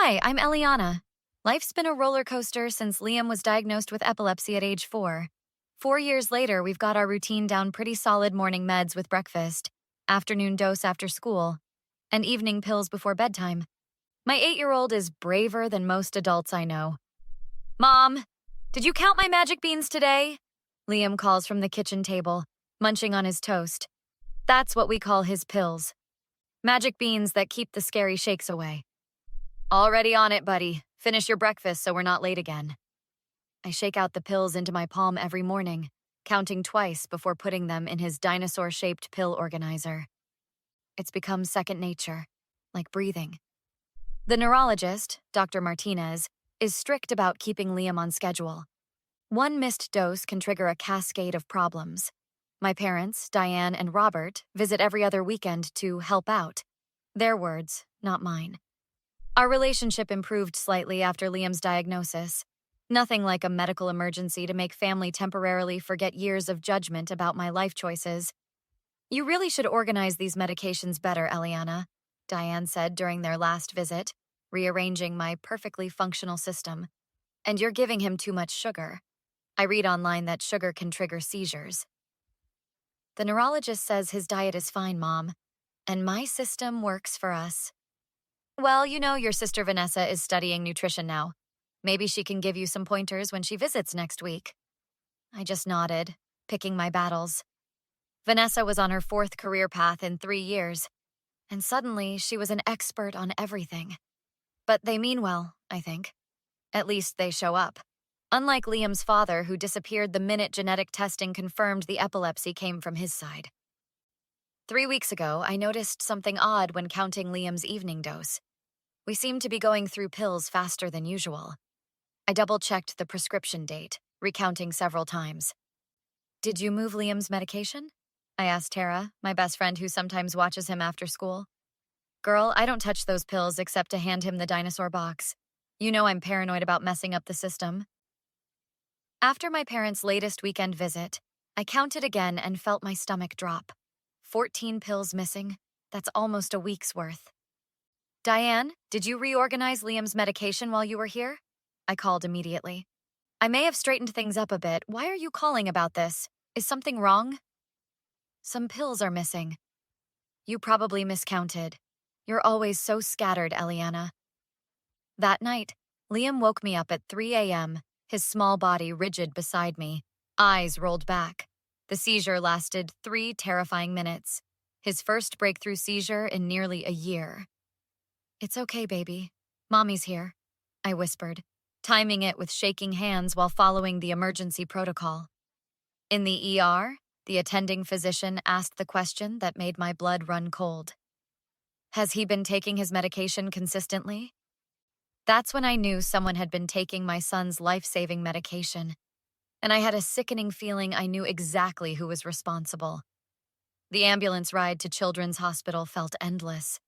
Hi, I'm Eliana. Life's been a roller coaster since Liam was diagnosed with epilepsy at age 4. 4 years later, we've got our routine down pretty solid: morning meds with breakfast, afternoon dose after school, and evening pills before bedtime. My 8-year-old is braver than most adults I know. Mom, did you count my magic beans today? Liam calls from the kitchen table, munching on his toast. That's what we call his pills. Magic beans that keep the scary shakes away. Already on it, buddy. Finish your breakfast so we're not late again. I shake out the pills into my palm every morning, counting twice before putting them in his dinosaur-shaped pill organizer. It's become second nature, like breathing. The neurologist, Dr. Martinez, is strict about keeping Liam on schedule. One missed dose can trigger a cascade of problems. My parents, Diane and Robert, visit every other weekend to help out. Their words, not mine. Our relationship improved slightly after Liam's diagnosis. Nothing like a medical emergency to make family temporarily forget years of judgment about my life choices. You really should organize these medications better, Eliana, Diane said during their last visit, rearranging my perfectly functional system. And you're giving him too much sugar. I read online that sugar can trigger seizures. The neurologist says his diet is fine, Mom, and my system works for us. Well, your sister Vanessa is studying nutrition now. Maybe she can give you some pointers when she visits next week. I just nodded, picking my battles. Vanessa was on her 4th career path in 3 years, and suddenly she was an expert on everything. But they mean well, I think. At least they show up. Unlike Liam's father, who disappeared the minute genetic testing confirmed the epilepsy came from his side. 3 weeks ago, I noticed something odd when counting Liam's evening dose. We seemed to be going through pills faster than usual. I double-checked the prescription date, recounting several times. Did you move Liam's medication? I asked Tara, my best friend who sometimes watches him after school. Girl, I don't touch those pills except to hand him the dinosaur box. You know I'm paranoid about messing up the system. After my parents' latest weekend visit, I counted again and felt my stomach drop. 14 pills missing. That's almost a week's worth. Diane, did you reorganize Liam's medication while you were here? I called immediately. I may have straightened things up a bit. Why are you calling about this? Is something wrong? Some pills are missing. You probably miscounted. You're always so scattered, Eliana. That night, Liam woke me up at 3 a.m., his small body rigid beside me, eyes rolled back. The seizure lasted 3 terrifying minutes, his first breakthrough seizure in nearly a year. It's okay, baby. Mommy's here, I whispered, timing it with shaking hands while following the emergency protocol. In the ER, the attending physician asked the question that made my blood run cold. Has he been taking his medication consistently? That's when I knew someone had been taking my son's life-saving medication, and I had a sickening feeling I knew exactly who was responsible. The ambulance ride to Children's Hospital felt endless.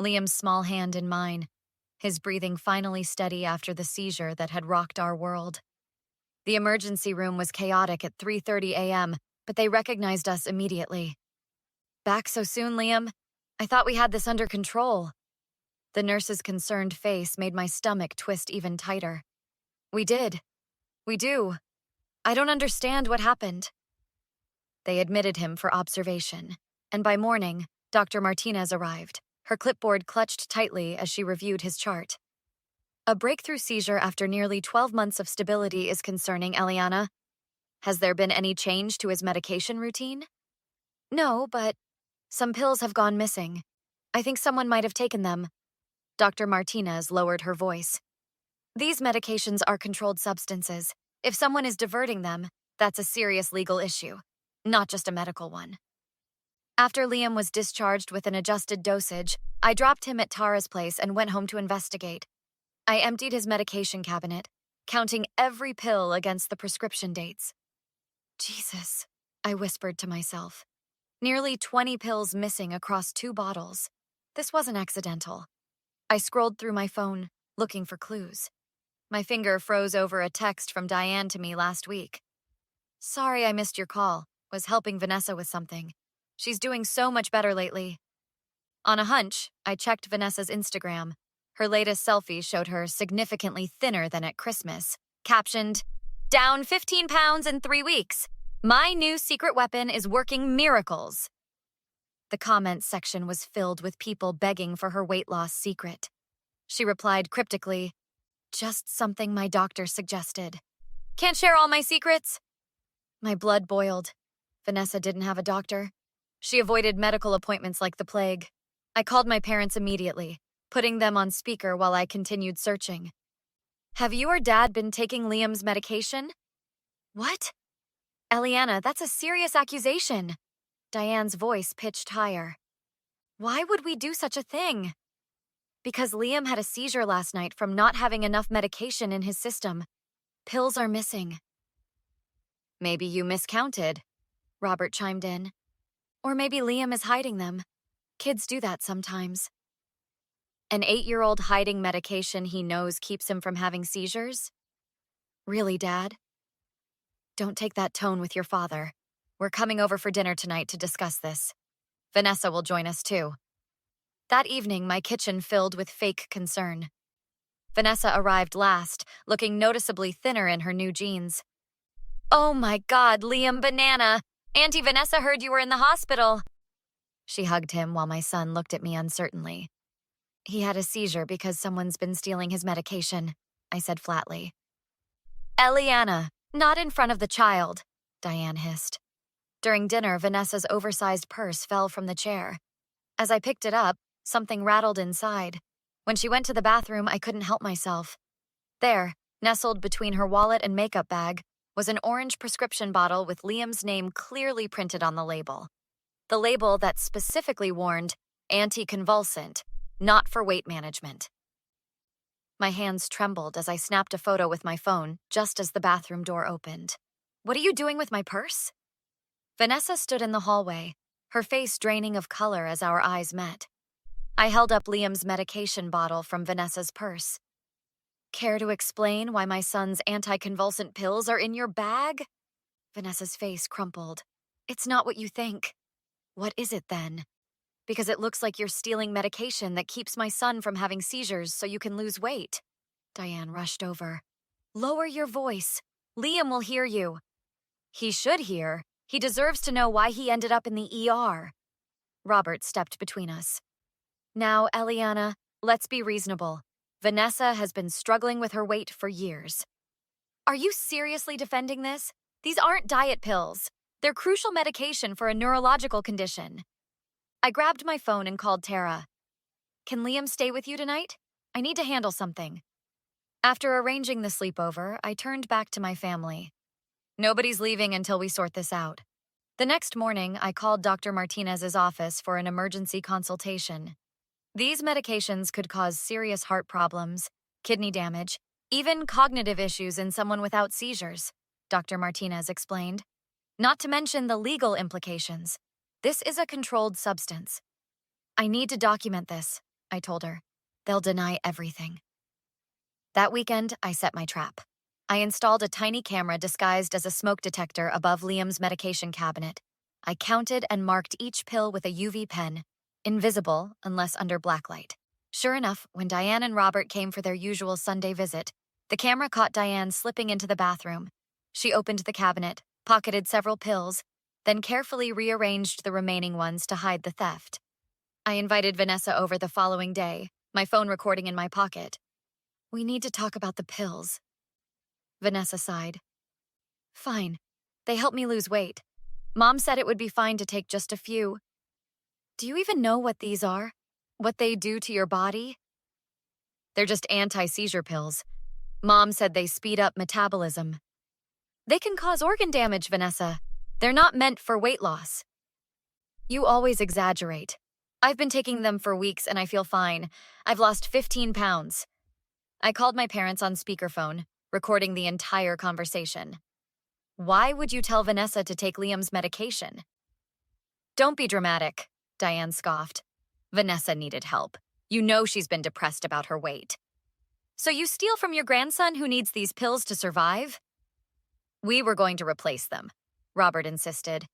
Liam's small hand in mine, his breathing finally steady after the seizure that had rocked our world. The emergency room was chaotic at 3:30 a.m., but they recognized us immediately. Back so soon, Liam? I thought we had this under control. The nurse's concerned face made my stomach twist even tighter. We did. We do. I don't understand what happened. They admitted him for observation, and by morning, Dr. Martinez arrived, her clipboard clutched tightly as she reviewed his chart. A breakthrough seizure after nearly 12 months of stability is concerning, Eliana. Has there been any change to his medication routine? No, but some pills have gone missing. I think someone might have taken them. Dr. Martinez lowered her voice. These medications are controlled substances. If someone is diverting them, that's a serious legal issue, not just a medical one. After Liam was discharged with an adjusted dosage, I dropped him at Tara's place and went home to investigate. I emptied his medication cabinet, counting every pill against the prescription dates. Jesus, I whispered to myself. Nearly 20 pills missing across 2 bottles. This wasn't accidental. I scrolled through my phone, looking for clues. My finger froze over a text from Diane to me last week. Sorry I missed your call. Was helping Vanessa with something. She's doing so much better lately. On a hunch, I checked Vanessa's Instagram. Her latest selfie showed her significantly thinner than at Christmas, captioned, "Down 15 pounds in 3 weeks. My new secret weapon is working miracles." The comments section was filled with people begging for her weight loss secret. She replied cryptically, "Just something my doctor suggested. Can't share all my secrets." My blood boiled. Vanessa didn't have a doctor. She avoided medical appointments like the plague. I called my parents immediately, putting them on speaker while I continued searching. "Have you or Dad been taking Liam's medication?" "What?" "Eliana, that's a serious accusation." Diane's voice pitched higher. "Why would we do such a thing?" "Because Liam had a seizure last night from not having enough medication in his system. Pills are missing." "Maybe you miscounted," Robert chimed in. "Or maybe Liam is hiding them. Kids do that sometimes." An 8-year-old hiding medication he knows keeps him from having seizures? Really, Dad? Don't take that tone with your father. We're coming over for dinner tonight to discuss this. Vanessa will join us too. That evening, my kitchen filled with fake concern. Vanessa arrived last, looking noticeably thinner in her new jeans. "Oh my God, Liam Banana! Auntie Vanessa heard you were in the hospital." She hugged him while my son looked at me uncertainly. "He had a seizure because someone's been stealing his medication," I said flatly. "Eliana, not in front of the child," Diane hissed. During dinner, Vanessa's oversized purse fell from the chair. As I picked it up, something rattled inside. When she went to the bathroom, I couldn't help myself. There, nestled between her wallet and makeup bag, was an orange prescription bottle with Liam's name clearly printed on the label. The label that specifically warned, "Anti-convulsant, not for weight management." My hands trembled as I snapped a photo with my phone just as the bathroom door opened. "What are you doing with my purse?" Vanessa stood in the hallway, her face draining of color as our eyes met. I held up Liam's medication bottle from Vanessa's purse. "Care to explain why my son's anti-convulsant pills are in your bag?" Vanessa's face crumpled. "It's not what you think." "What is it then?" "Because it looks like you're stealing medication that keeps my son from having seizures so you can lose weight." Diane rushed over. "Lower your voice. Liam will hear you." "He should hear. He deserves to know why he ended up in the ER." Robert stepped between us. "Now, Eliana, let's be reasonable. Vanessa has been struggling with her weight for years." "Are you seriously defending this? These aren't diet pills. They're crucial medication for a neurological condition." I grabbed my phone and called Tara. "Can Liam stay with you tonight? I need to handle something." After arranging the sleepover, I turned back to my family. Nobody's leaving until we sort this out. The next morning, I called Dr. Martinez's office for an emergency consultation. These medications could cause serious heart problems, kidney damage, even cognitive issues in someone without seizures, Dr. Martinez explained. Not to mention the legal implications. This is a controlled substance. "I need to document this," I told her. "They'll deny everything." That weekend, I set my trap. I installed a tiny camera disguised as a smoke detector above Liam's medication cabinet. I counted and marked each pill with a UV pen, invisible unless under blacklight. Sure enough, when Diane and Robert came for their usual Sunday visit, the camera caught Diane slipping into the bathroom. She opened the cabinet, pocketed several pills, then carefully rearranged the remaining ones to hide the theft. I invited Vanessa over the following day, my phone recording in my pocket. "We need to talk about the pills." Vanessa sighed. "Fine. They help me lose weight. Mom said it would be fine to take just a few." "Do you even know what these are? What they do to your body?" "They're just anti-seizure pills. Mom said they speed up metabolism." "They can cause organ damage, Vanessa. They're not meant for weight loss." "You always exaggerate. I've been taking them for weeks and I feel fine. I've lost 15 pounds. I called my parents on speakerphone, recording the entire conversation. "Why would you tell Vanessa to take Liam's medication?" "Don't be dramatic," Diane scoffed. "Vanessa needed help. You know she's been depressed about her weight." "So you steal from your grandson who needs these pills to survive?" "We were going to replace them," Robert insisted.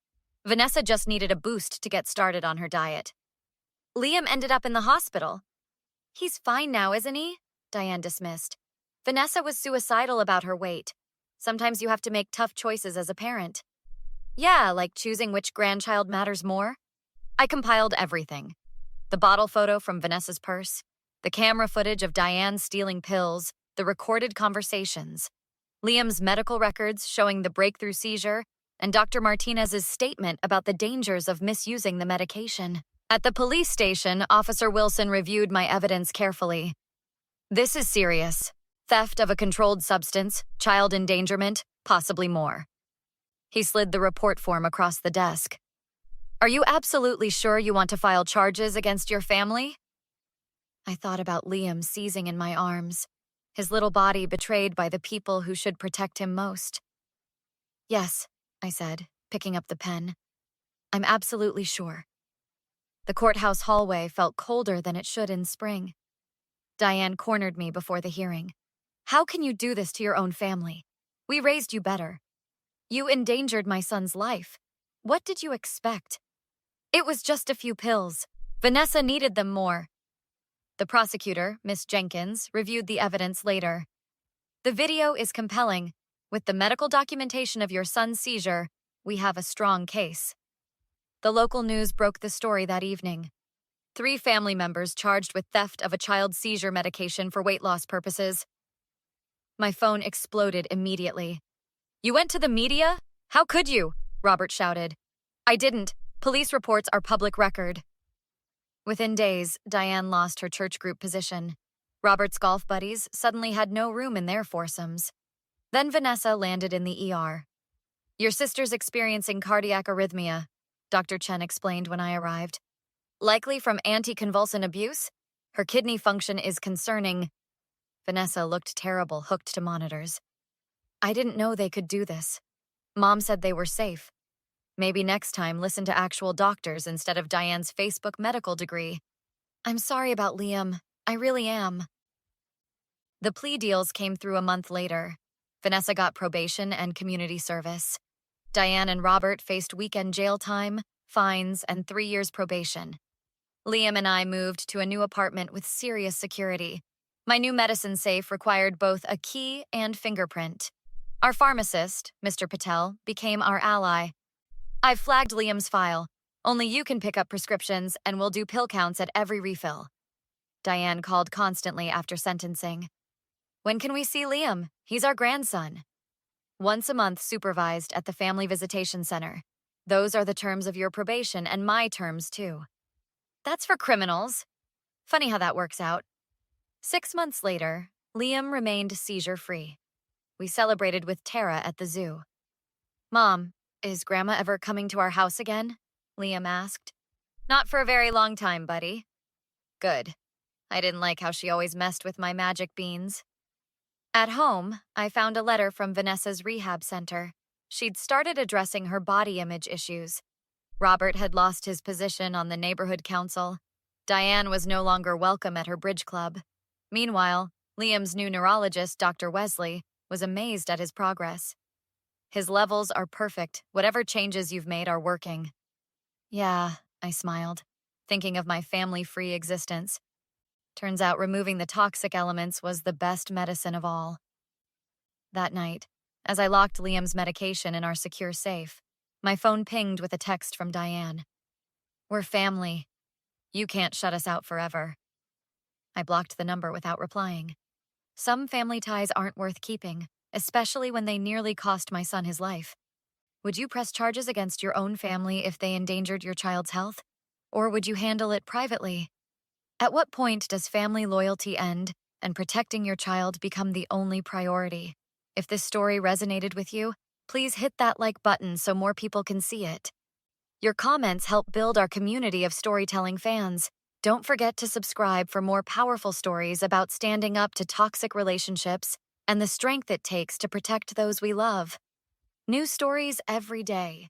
"Vanessa just needed a boost to get started on her diet." "Liam ended up in the hospital." He's fine now, isn't he? Diane dismissed. Vanessa was suicidal about her weight. Sometimes you have to make tough choices as a parent. Yeah, like choosing which grandchild matters more. I compiled everything. The bottle photo from Vanessa's purse, the camera footage of Diane stealing pills, the recorded conversations, Liam's medical records showing the breakthrough seizure, and Dr. Martinez's statement about the dangers of misusing the medication. At the police station, Officer Wilson reviewed my evidence carefully. This is serious. Theft of a controlled substance, child endangerment, possibly more. He slid the report form across the desk. Are you absolutely sure you want to file charges against your family? I thought about Liam seizing in my arms, his little body betrayed by the people who should protect him most. Yes, I said, picking up the pen. I'm absolutely sure. The courthouse hallway felt colder than it should in spring. Diane cornered me before the hearing. How can you do this to your own family? We raised you better. You endangered my son's life. What did you expect? It was just a few pills. Vanessa needed them more. The prosecutor, Miss Jenkins, reviewed the evidence later. The video is compelling. With the medical documentation of your son's seizure, we have a strong case. The local news broke the story that evening. 3 family members charged with theft of a child's seizure medication for weight loss purposes. My phone exploded immediately. You went to the media? How could you? Robert shouted. I didn't. Police reports are public record. Within days, Diane lost her church group position. Robert's golf buddies suddenly had no room in their foursomes. Then Vanessa landed in the ER. Your sister's experiencing cardiac arrhythmia, Dr. Chen explained when I arrived. Likely from anticonvulsant abuse? Her kidney function is concerning. Vanessa looked terrible, hooked to monitors. I didn't know they could do this. Mom said they were safe. Maybe next time listen to actual doctors instead of Diane's Facebook medical degree. I'm sorry about Liam. I really am. The plea deals came through a month later. Vanessa got probation and community service. Diane and Robert faced weekend jail time, fines, and 3 years probation. Liam and I moved to a new apartment with serious security. My new medicine safe required both a key and fingerprint. Our pharmacist, Mr. Patel, became our ally. I've flagged Liam's file. Only you can pick up prescriptions, and we'll do pill counts at every refill. Diane called constantly after sentencing. When can we see Liam? He's our grandson. Once a month supervised at the Family Visitation Center. Those are the terms of your probation and my terms, too. That's for criminals. Funny how that works out. 6 months later, Liam remained seizure-free. We celebrated with Tara at the zoo. Mom, is Grandma ever coming to our house again? Liam asked. Not for a very long time, buddy. Good. I didn't like how she always messed with my magic beans. At home, I found a letter from Vanessa's rehab center. She'd started addressing her body image issues. Robert had lost his position on the neighborhood council. Diane was no longer welcome at her bridge club. Meanwhile, Liam's new neurologist, Dr. Wesley, was amazed at his progress. His levels are perfect. Whatever changes you've made are working. Yeah, I smiled, thinking of my family-free existence. Turns out removing the toxic elements was the best medicine of all. That night, as I locked Liam's medication in our secure safe, my phone pinged with a text from Diane. We're family. You can't shut us out forever. I blocked the number without replying. Some family ties aren't worth keeping, especially when they nearly cost my son his life. Would you press charges against your own family if they endangered your child's health? Or would you handle it privately? At what point does family loyalty end and protecting your child become the only priority? If this story resonated with you, please hit that like button so more people can see it. Your comments help build our community of storytelling fans. Don't forget to subscribe for more powerful stories about standing up to toxic relationships and the strength it takes to protect those we love. New stories every day.